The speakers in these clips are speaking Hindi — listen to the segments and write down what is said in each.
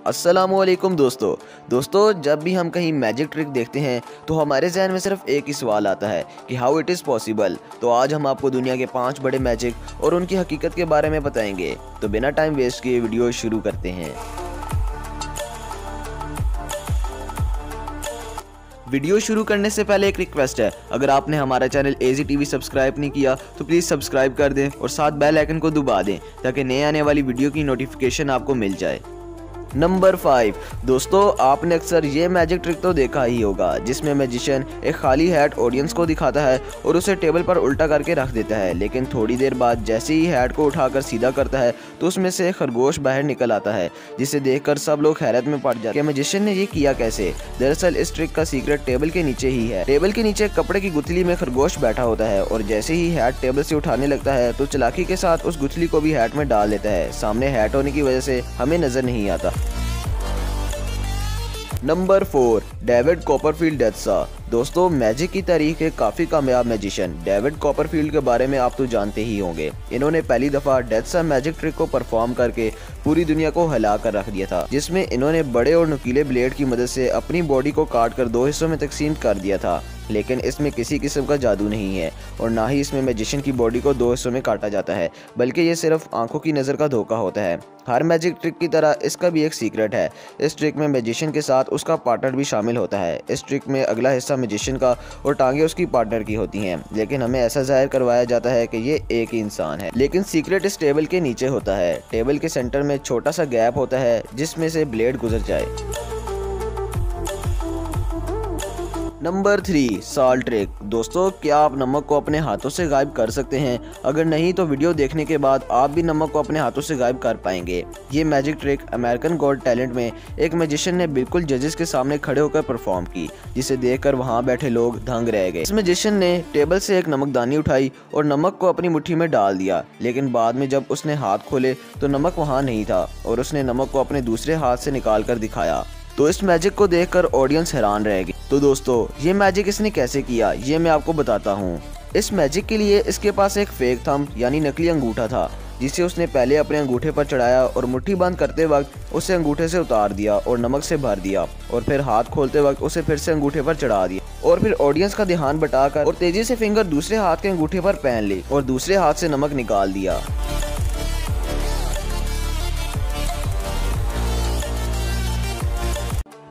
अस्सलामुअलैकुम दोस्तों, जब भी हम कहीं मैजिक ट्रिक देखते हैं तो हमारे जहन में सिर्फ एक ही सवाल आता है कि हाउ इट इज़ पॉसिबल। तो आज हम आपको दुनिया के 5 बड़े मैजिक और उनकी हकीकत के बारे में बताएंगे। तो बिना टाइम वेस्ट किए वीडियो शुरू करते हैं। वीडियो शुरू करने से पहले एक रिक्वेस्ट है, अगर आपने हमारा चैनल एजी टीवी सब्सक्राइब नहीं किया तो प्लीज़ सब्सक्राइब कर दें और साथ बेल आइकन को दबा दें ताकि नए आने वाली वीडियो की नोटिफिकेशन आपको मिल जाए। नंबर 5 दोस्तों, आपने अक्सर ये मैजिक ट्रिक तो देखा ही होगा जिसमें मैजिशियन एक खाली हैट ऑडियंस को दिखाता है और उसे टेबल पर उल्टा करके रख देता है, लेकिन थोड़ी देर बाद जैसे ही हैट को उठाकर सीधा करता है तो उसमें से खरगोश बाहर निकल आता है, जिसे देखकर सब लोग हैरत में पड़ जाते हैं। मैजिशियन ने ये किया कैसे? दरअसल इस ट्रिक का सीक्रेट टेबल के नीचे ही है। टेबल के नीचे कपड़े की गुथली में खरगोश बैठा होता है और जैसे ही हैट टेबल से उठाने लगता है तो चालाकी के साथ उस गुथली को भी हैट में डाल देता है। सामने हैट होने की वजह से हमें नजर नहीं आता। नंबर 4 डेविड कॉपरफील्ड डेथसा। दोस्तों, मैजिक की तारीख के काफ़ी कामयाब मैजिशियन डेविड कॉपरफील्ड के बारे में आप तो जानते ही होंगे। इन्होंने पहली दफ़ा डेथसा मैजिक ट्रिक को परफॉर्म करके पूरी दुनिया को हिला कर रख दिया था, जिसमें इन्होंने बड़े और नुकीले ब्लेड की मदद से अपनी बॉडी को काट कर 2 हिस्सों में तकसीम कर दिया था। लेकिन इसमें किसी किस्म का जादू नहीं है और ना ही इसमें मैजिशियन की बॉडी को 2 हिस्सों में काटा जाता है, बल्कि ये सिर्फ आंखों की नज़र का धोखा होता है। हर मैजिक ट्रिक की तरह इसका भी एक सीक्रेट है। इस ट्रिक में मैजिशियन के साथ उसका पार्टनर भी शामिल होता है। इस ट्रिक में अगला हिस्सा मैजिशियन का और टांगे उसकी पार्टनर की होती हैं, लेकिन हमें ऐसा जाहिर करवाया जाता है कि ये एक ही इंसान है। लेकिन सीक्रेट इस टेबल के नीचे होता है। टेबल के सेंटर में छोटा सा गैप होता है जिसमें से ब्लेड गुजर जाए। Number 3 salt trick. दोस्तों, क्या आप नमक को अपने हाथों से गायब कर सकते हैं? अगर नहीं तो वीडियो देखने के बाद आप भी नमक को अपने हाथों से गायब कर पाएंगे। ये magic trick American got talent में एक मैजिशियन ने बिल्कुल जजेस के सामने खड़े होकर परफॉर्म की, जिसे देखकर वहां बैठे लोग दंग रह गए। इस मैजिशियन ने टेबल से एक नमकदानी उठाई और नमक को अपनी मुट्ठी में डाल दिया, लेकिन बाद में जब उसने हाथ खोले तो नमक वहाँ नहीं था और उसने नमक को अपने दूसरे हाथ से निकाल कर दिखाया। तो इस मैजिक को देखकर ऑडियंस हैरान रह गई। तो दोस्तों, ये मैजिक इसने कैसे किया ये मैं आपको बताता हूँ। इस मैजिक के लिए इसके पास एक फेक थंब यानी नकली अंगूठा था, जिसे उसने पहले अपने अंगूठे पर चढ़ाया और मुट्ठी बंद करते वक्त उसे अंगूठे से उतार दिया और नमक से भर दिया, और फिर हाथ खोलते वक्त उसे फिर से अंगूठे पर चढ़ा दिया और फिर ऑडियंस का ध्यान बटाकर और तेजी से फिंगर दूसरे हाथ के अंगूठे पर पहन ली और दूसरे हाथ से नमक निकाल दिया।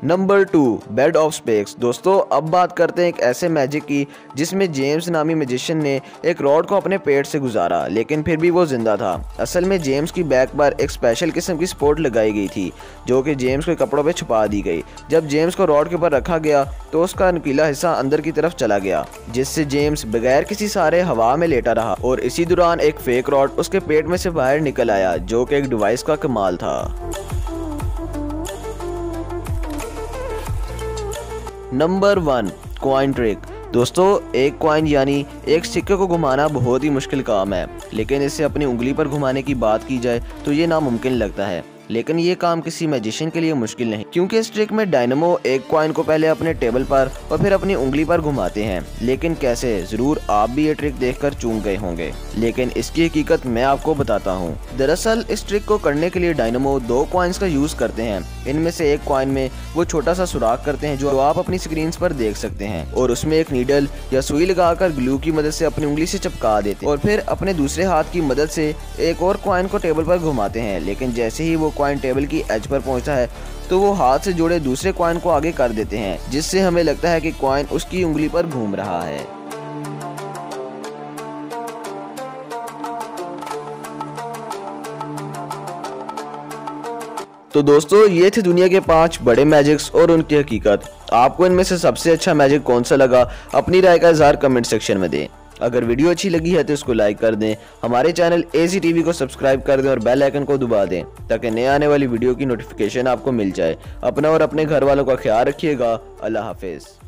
Number 2 bed of specs. दोस्तों, अब बात करते हैं एक ऐसे मैजिक की जिसमें जेम्स नामी मैजिशियन ने एक रॉड को अपने पेट से गुजारा, लेकिन फिर भी वो जिंदा था। असल में जेम्स की बैक पर एक स्पेशल किस्म की सपोर्ट लगाई गई थी जो कि जेम्स के कपड़ों पे छुपा दी गई। जब जेम्स को रॉड के ऊपर रखा गया तो उसका नुकीला हिस्सा अंदर की तरफ चला गया, जिससे जेम्स बगैर किसी सहारे हवा में लेटा रहा और इसी दौरान एक फेक रॉड उसके पेट में से बाहर निकल आया, जो कि एक डिवाइस का कमाल था। Number 1 coin trick. दोस्तों, एक कॉइन यानी एक सिक्के को घुमाना बहुत ही मुश्किल काम है, लेकिन इसे अपनी उंगली पर घुमाने की बात की जाए तो ये नामुमकिन लगता है। लेकिन ये काम किसी मैजिशियन के लिए मुश्किल नहीं, क्योंकि इस ट्रिक में डायनामो एक कॉइन को पहले अपने टेबल पर और फिर अपनी उंगली पर घुमाते हैं। लेकिन कैसे? जरूर आप भी ये ट्रिक देखकर चूक गए होंगे, लेकिन इसकी हकीकत मैं आपको बताता हूँ। दरअसल इस ट्रिक को करने के लिए डायनामो 2 कॉइन्स का यूज करते हैं। इनमें से एक कॉइन में वो छोटा सा सुराख करते हैं जो आप अपनी स्क्रीन पर देख सकते हैं, और उसमें एक नीडल या सुई लगाकर ग्लू की मदद से अपनी उंगली से चिपका देते हैं और फिर अपने दूसरे हाथ की मदद से एक और कॉइन को टेबल पर घुमाते हैं। लेकिन जैसे ही वो कॉइन टेबल की एज पर पहुंचता है तो वो हाथ से जुड़े दूसरे कॉइन को आगे कर देते हैं, जिससे हमें लगता है कि कॉइन उसकी उंगली पर घूम रहा है। तो दोस्तों, ये थे दुनिया के 5 बड़े मैजिक्स और उनकी हकीकत। आपको इनमें से सबसे अच्छा मैजिक कौन सा लगा? अपनी राय का इज़हार कमेंट सेक्शन में दें। अगर वीडियो अच्छी लगी है तो इसको लाइक कर दें, हमारे चैनल एजी टीवी को सब्सक्राइब कर दें और बेल आइकन को दबा दें ताकि नए आने वाली वीडियो की नोटिफिकेशन आपको मिल जाए। अपना और अपने घर वालों का ख्याल रखिएगा। अल्लाह हाफिज़।